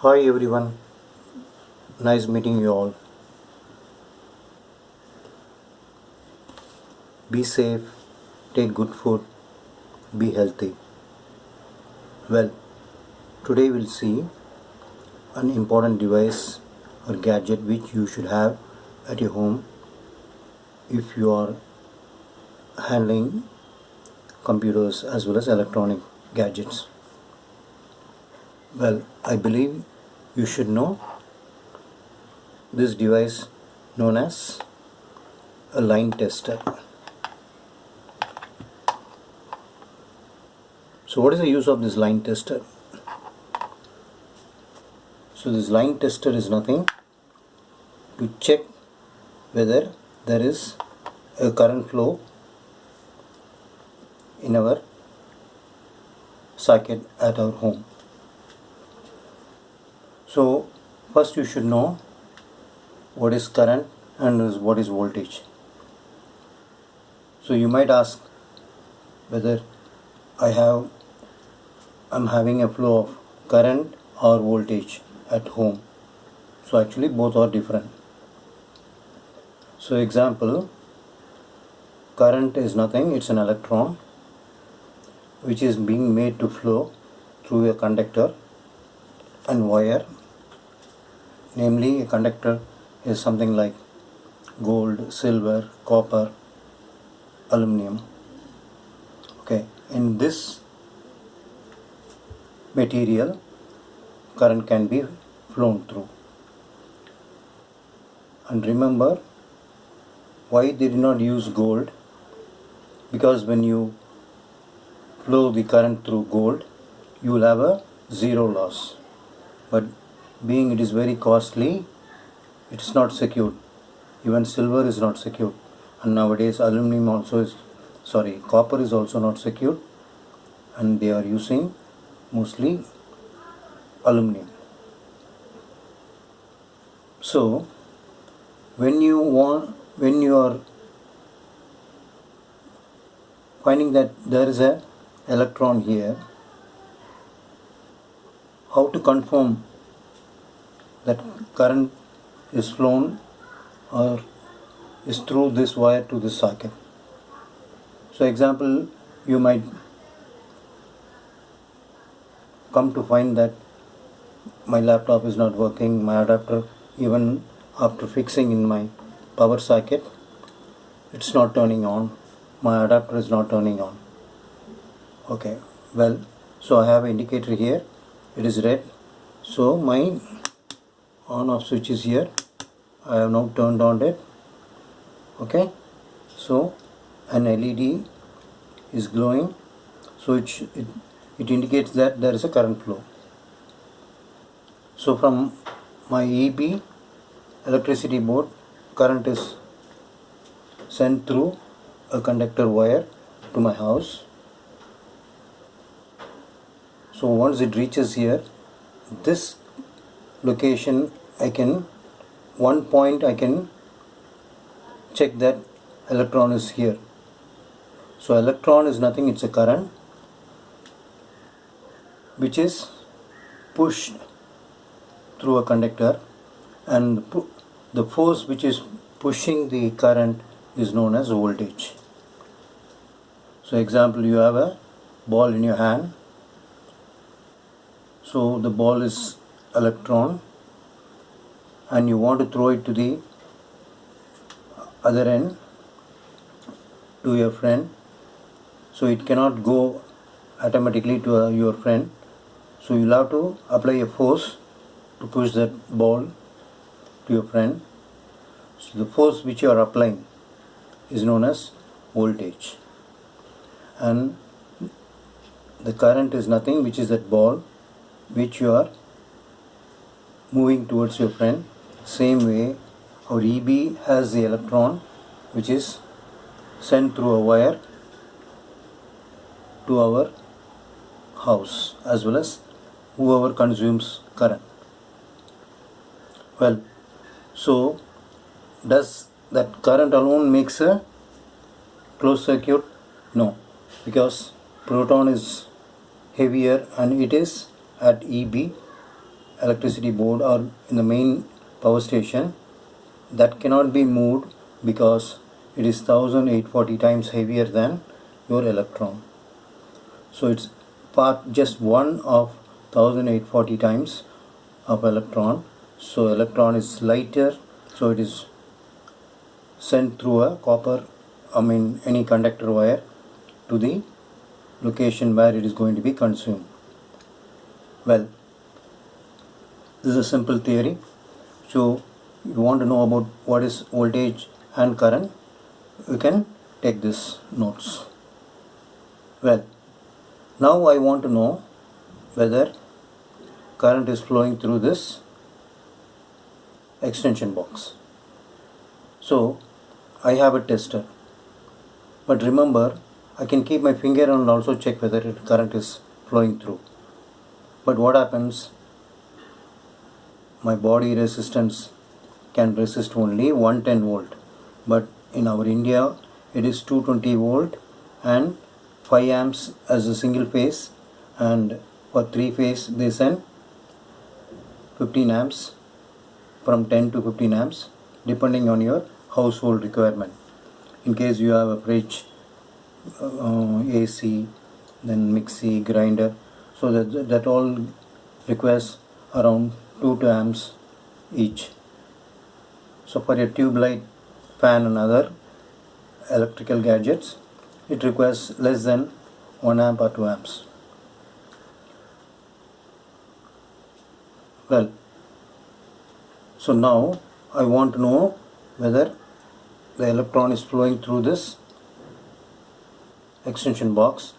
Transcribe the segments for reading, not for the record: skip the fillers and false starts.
Hi everyone, nice meeting you all. Be safe, take good food, be healthy. Well, today we'll see an important device or gadget which you should have at your home if you are handling computers as well as electronic gadgets. Well, I believe you should know this device known as a line tester. So what is the use of this line tester? So this line tester is nothing to check whether there is a current flow in our socket at our home. So first you should know what is current and what is voltage. So you might ask whether I'm having a flow of current or voltage at home. So actually both are different. So example, current is nothing, it's an electron which is being made to flow through a conductor and wire. Namely, a conductor is something like gold, silver, copper, aluminum. Okay, in this material current can be flown through. And remember why they did not use gold, because when you flow the current through gold you will have a zero loss, but being it is very costly, it is not secured. Even silver is not secured, and nowadays aluminum also is copper is also not secured, and they are using mostly aluminum. So when you are finding that there is a electron here, how to confirm that current is flown or is through this wire to this socket? So example, you might come to find that my laptop is not working, my adapter, even after fixing in my power socket, it's not turning on, my adapter is not turning on. Okay, well, so I have an indicator here, it is red, so my on off switch is here, I have now turned on it. Okay, so an LED is glowing, so it indicates that there is a current flow. So from my EB, electricity board, current is sent through a conductor wire to my house. So once it reaches here, this location I can check that electron is here. So electron is nothing, it's a current which is pushed through a conductor, and the force which is pushing the current is known as voltage. So example, you have a ball in your hand, so the ball is electron and you want to throw it to the other end to your friend, so it cannot go automatically to your friend, so you'll have to apply a force to push that ball to your friend. So the force which you are applying is known as voltage, and the current is nothing, which is that ball which you are moving towards your friend. Same way our EB has the electron which is sent through a wire to our house as well as whoever consumes current. Well, so does that current alone makes a closed circuit? No, because proton is heavier and it is at EB, electricity board or in the main power station, that cannot be moved because it is 1840 times heavier than your electron. So it's part just one of 1840 times of electron. So electron is lighter, so it is sent through a copper, any conductor wire to the location where it is going to be consumed. Well, this is a simple theory. So you want to know about what is voltage and current, you can take this notes. Well, now I want to know whether current is flowing through this extension box. So I have a tester, but remember, I can keep my finger and also check whether current is flowing through. But what happens? My body resistance can resist only 110 volt, but in our India it is 220 volt and 5 amps as a single phase, and for 3 phase they send 15 amps, from 10 to 15 amps depending on your household requirement. In case you have a fridge, AC, then mixie, grinder, so that all requires around 2 amps each. So for a tube light, fan and other electrical gadgets, it requires less than 1 amp or 2 amps. Well, so now I want to know whether the electron is flowing through this extension box.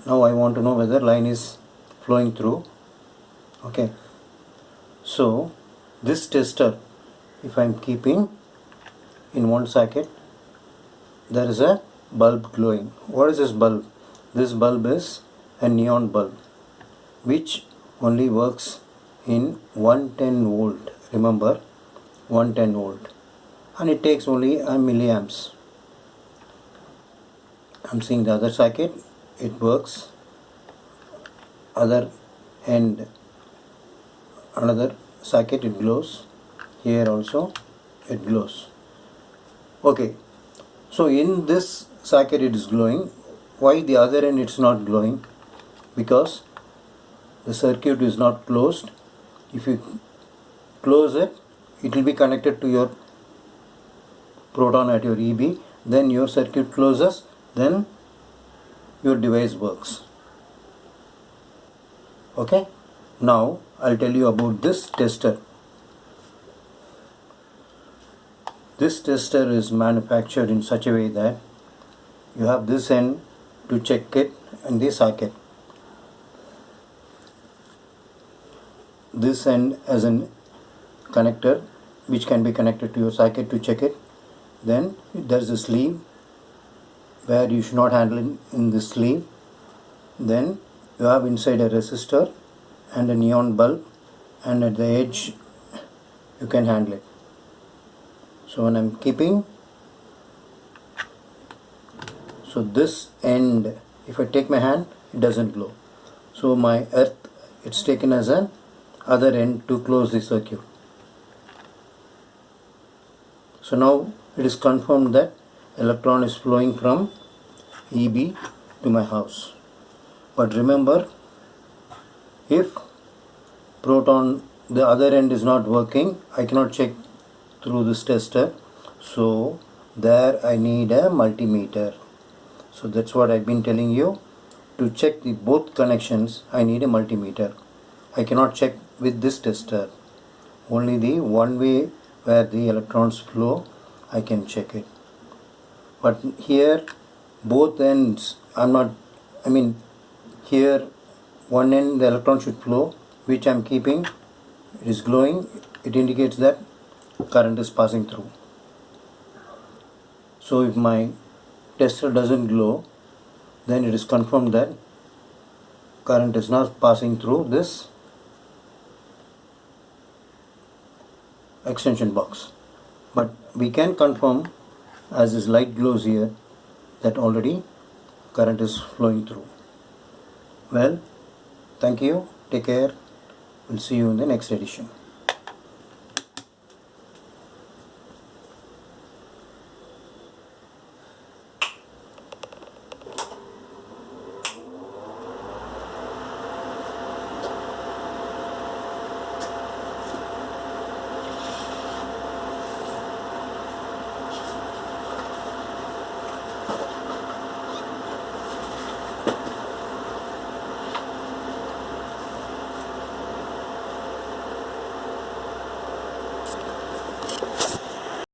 Now I want to know whether line is flowing through. Okay, so this tester, if I am keeping in one socket, there is a bulb glowing. What is this bulb? This bulb is a neon bulb which only works in 110 volt. Remember, 110 volt, and it takes only a milliamps. I'm seeing the other socket, it works. Other end, another socket, it glows. Here also it glows. Okay, so in this socket it is glowing. Why the other end it's not glowing? Because the circuit is not closed. If you close it, it will be connected to your proton at your EB, then your circuit closes, then your device works. Okay, now I'll tell you about this tester. This tester is manufactured in such a way that you have this end to check it in the socket, this end as an connector which can be connected to your socket to check it. Then there's a sleeve where you should not handle it in this sleeve. Then you have inside a resistor and a neon bulb, and at the edge you can handle it. So when I'm keeping, so this end, if I take my hand, it doesn't glow. So my earth, it's taken as an other end to close the circuit. So now it is confirmed that electron is flowing from EB to my house. But remember, if proton, the other end is not working, I cannot check through this tester. So there I need a multimeter. So that's what I've been telling you. To check the both connections, I need a multimeter. I cannot check with this tester. Only the one way where the electrons flow, I can check it. But here both ends, here one end the electron should flow, which I'm keeping, it is glowing, it indicates that current is passing through. So if my tester doesn't glow, then it is confirmed that current is not passing through this extension box. But we can confirm, as this light glows here, that already current is flowing through. Well, thank you, take care. We'll see you in the next edition.